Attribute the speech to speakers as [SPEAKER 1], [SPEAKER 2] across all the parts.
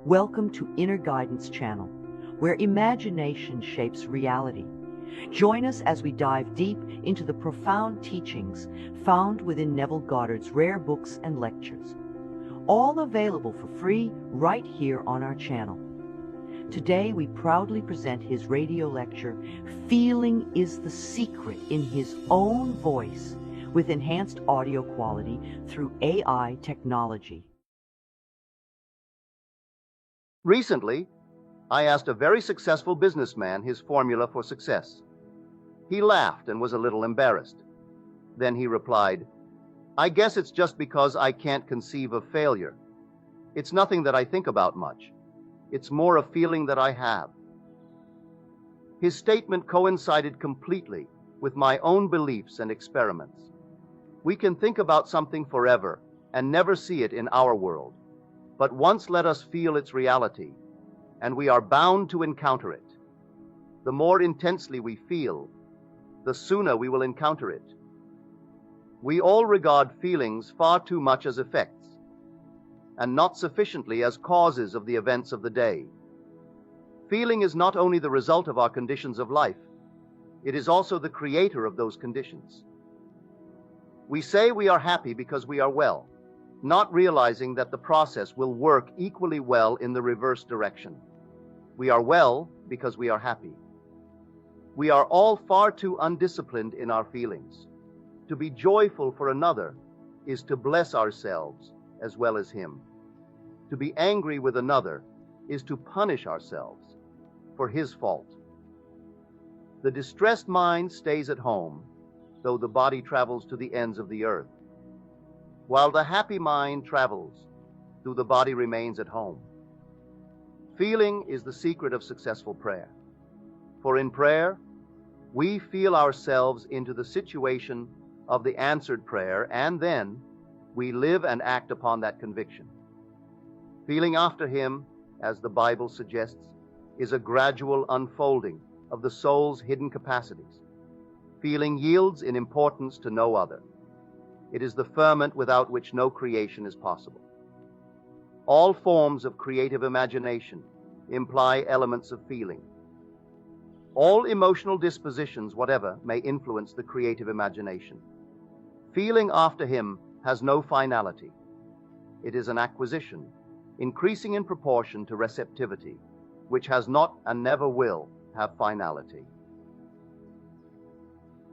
[SPEAKER 1] Welcome to Inner Guidance Channel, where imagination shapes reality. Join us as we dive deep into the profound teachings found within Neville Goddard's rare books and lectures, all available for free right here on our channel. Today we proudly present his radio lecture, Feeling is the Secret, in his own voice, with enhanced audio quality through AI technology.
[SPEAKER 2] Recently, I asked a very successful businessman his formula for success. He laughed and was a little embarrassed. Then he replied, "I guess it's just because I can't conceive of failure. It's nothing that I think about much. It's more a feeling that I have." His statement coincided completely with my own beliefs and experiments. We can think about something forever and never see it in our world. But once let us feel its reality, and we are bound to encounter it. The more intensely we feel, the sooner we will encounter it. We all regard feelings far too much as effects, and not sufficiently as causes of the events of the day. Feeling is not only the result of our conditions of life, it is also the creator of those conditions. We say we are happy because we are well, not realizing that the process will work equally well in the reverse direction. We are well because we are happy. We are all far too undisciplined in our feelings. To be joyful for another is to bless ourselves as well as him. To be angry with another is to punish ourselves for his fault. The distressed mind stays at home, though the body travels to the ends of the earth, while the happy mind travels, though the body remains at home. Feeling is the secret of successful prayer. For in prayer, we feel ourselves into the situation of the answered prayer, and then we live and act upon that conviction. Feeling after him, as the Bible suggests, is a gradual unfolding of the soul's hidden capacities. Feeling yields in importance to no other. It is the ferment without which no creation is possible. All forms of creative imagination imply elements of feeling. All emotional dispositions, whatever, may influence the creative imagination. Feeling after him has no finality. It is an acquisition, increasing in proportion to receptivity, which has not and never will have finality.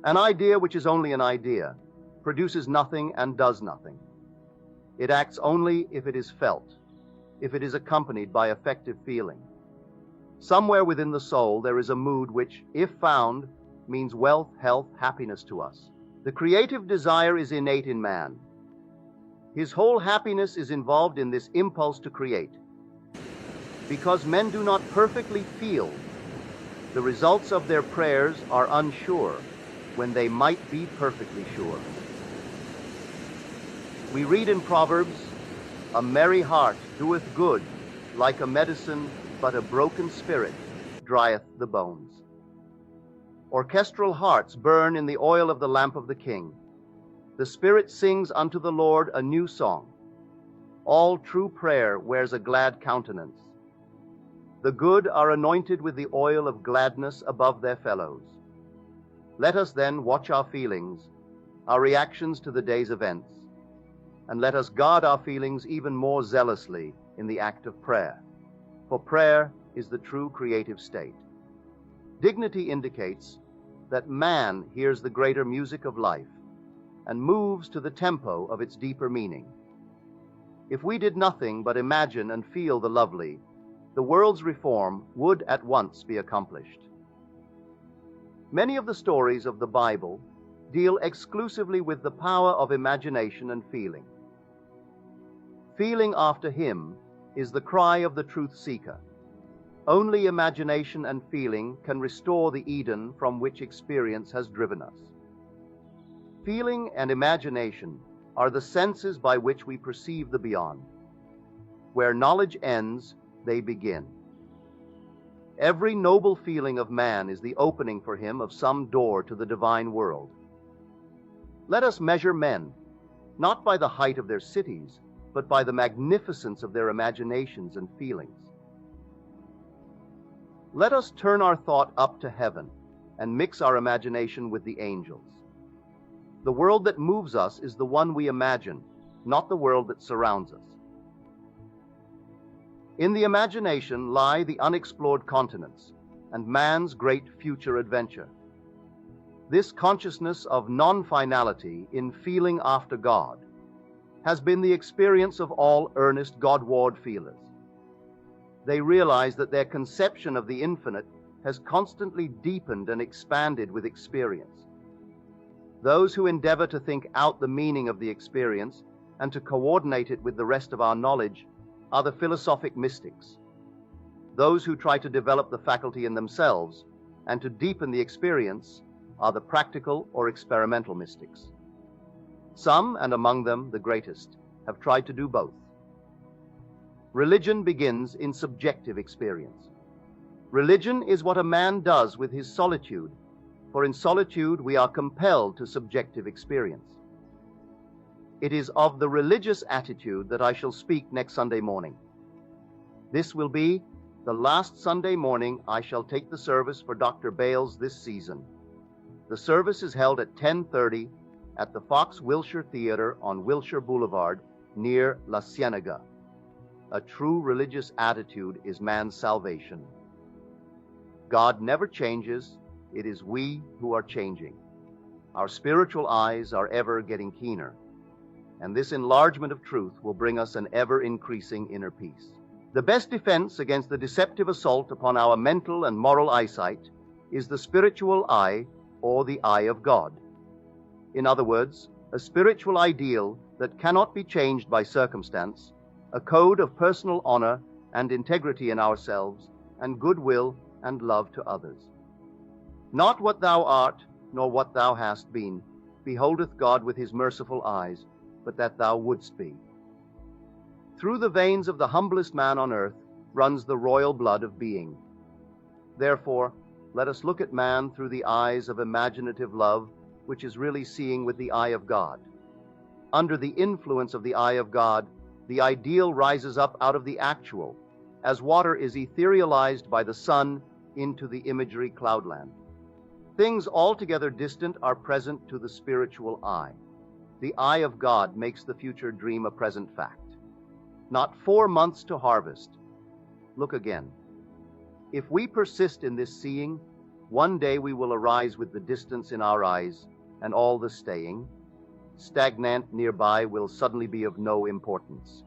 [SPEAKER 2] An idea which is only an idea produces nothing and does nothing. It acts only if it is felt, if it is accompanied by effective feeling. Somewhere within the soul there is a mood which, if found, means wealth, health, happiness to us. The creative desire is innate in man. His whole happiness is involved in this impulse to create. Because men do not perfectly feel, the results of their prayers are unsure when they might be perfectly sure. We read in Proverbs, "A merry heart doeth good, like a medicine, but a broken spirit drieth the bones." Orchestral hearts burn in the oil of the lamp of the King. The Spirit sings unto the Lord a new song. All true prayer wears a glad countenance. The good are anointed with the oil of gladness above their fellows. Let us then watch our feelings, our reactions to the day's events, and let us guard our feelings even more zealously in the act of prayer, for prayer is the true creative state. Dignity indicates that man hears the greater music of life and moves to the tempo of its deeper meaning. If we did nothing but imagine and feel the lovely, the world's reform would at once be accomplished. Many of the stories of the Bible deal exclusively with the power of imagination and feeling. Feeling after him is the cry of the truth seeker. Only imagination and feeling can restore the Eden from which experience has driven us. Feeling and imagination are the senses by which we perceive the beyond. Where knowledge ends, they begin. Every noble feeling of man is the opening for him of some door to the divine world. Let us measure men, not by the height of their cities, but by the magnificence of their imaginations and feelings. Let us turn our thought up to heaven and mix our imagination with the angels. The world that moves us is the one we imagine, not the world that surrounds us. In the imagination lie the unexplored continents and man's great future adventure. This consciousness of non-finality in feeling after God has been the experience of all earnest Godward feelers. They realize that their conception of the infinite has constantly deepened and expanded with experience. Those who endeavor to think out the meaning of the experience and to coordinate it with the rest of our knowledge are the philosophic mystics. Those who try to develop the faculty in themselves and to deepen the experience are the practical or experimental mystics. Some, and among them the greatest, have tried to do both. Religion begins in subjective experience. Religion is what a man does with his solitude, for in solitude we are compelled to subjective experience. It is of the religious attitude that I shall speak next Sunday morning. This will be the last Sunday morning I shall take the service for Dr. Bales this season. The service is held at 10:30 at the Fox Wilshire Theater on Wilshire Boulevard near La Cienega. A true religious attitude is man's salvation. God never changes. It is we who are changing. Our spiritual eyes are ever getting keener, and this enlargement of truth will bring us an ever-increasing inner peace. The best defense against the deceptive assault upon our mental and moral eyesight is the spiritual eye, or the eye of God. In other words, a spiritual ideal that cannot be changed by circumstance, a code of personal honor and integrity in ourselves, and goodwill and love to others. Not what thou art, nor what thou hast been, beholdeth God with his merciful eyes, but that thou wouldst be. Through the veins of the humblest man on earth runs the royal blood of being. Therefore, let us look at man through the eyes of imaginative love, which is really seeing with the eye of God. Under the influence of the eye of God, the ideal rises up out of the actual, as water is etherealized by the sun into the imagery cloudland. Things altogether distant are present to the spiritual eye. The eye of God makes the future dream a present fact. Not 4 months to harvest. Look again. If we persist in this seeing, one day we will arise with the distance in our eyes, and all the staying, stagnant nearby, will suddenly be of no importance.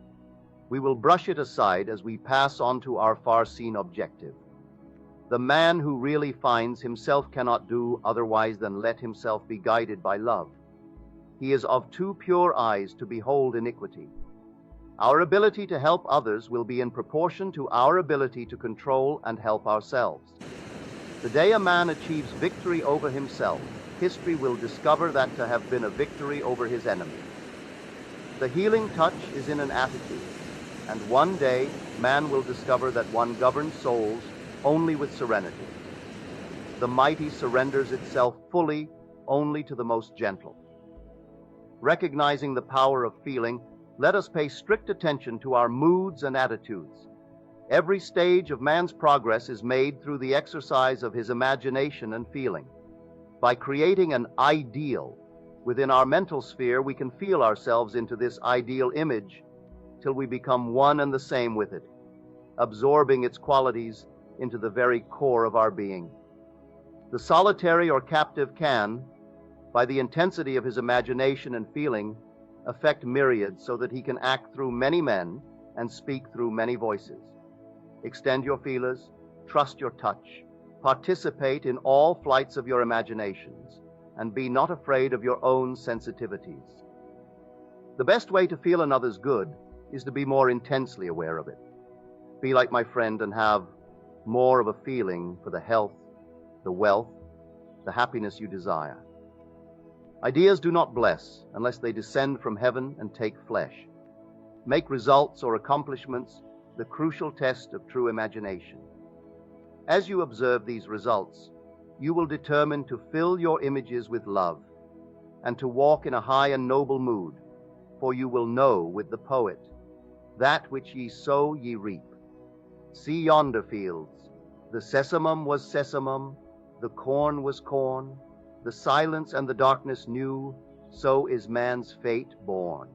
[SPEAKER 2] We will brush it aside as we pass on to our far-seen objective. The man who really finds himself cannot do otherwise than let himself be guided by love. He is of too pure eyes to behold iniquity. Our ability to help others will be in proportion to our ability to control and help ourselves. The day a man achieves victory over himself, history will discover that to have been a victory over his enemy. The healing touch is in an attitude, and one day man will discover that one governs souls only with serenity. The mighty surrenders itself fully only to the most gentle. Recognizing the power of feeling, let us pay strict attention to our moods and attitudes. Every stage of man's progress is made through the exercise of his imagination and feeling. By creating an ideal within our mental sphere, we can feel ourselves into this ideal image till we become one and the same with it, absorbing its qualities into the very core of our being. The solitary or captive can, by the intensity of his imagination and feeling, affect myriads so that he can act through many men and speak through many voices. Extend your feelers, trust your touch, participate in all flights of your imaginations, and be not afraid of your own sensitivities. The best way to feel another's good is to be more intensely aware of it. Be like my friend and have more of a feeling for the health, the wealth, the happiness you desire. Ideas do not bless unless they descend from heaven and take flesh. Make results or accomplishments the crucial test of true imagination. As you observe these results, you will determine to fill your images with love and to walk in a high and noble mood, for you will know with the poet That which ye sow ye reap. See yonder fields. The sesamum was sesamum, the corn was corn, the silence and the darkness knew, so is man's fate born.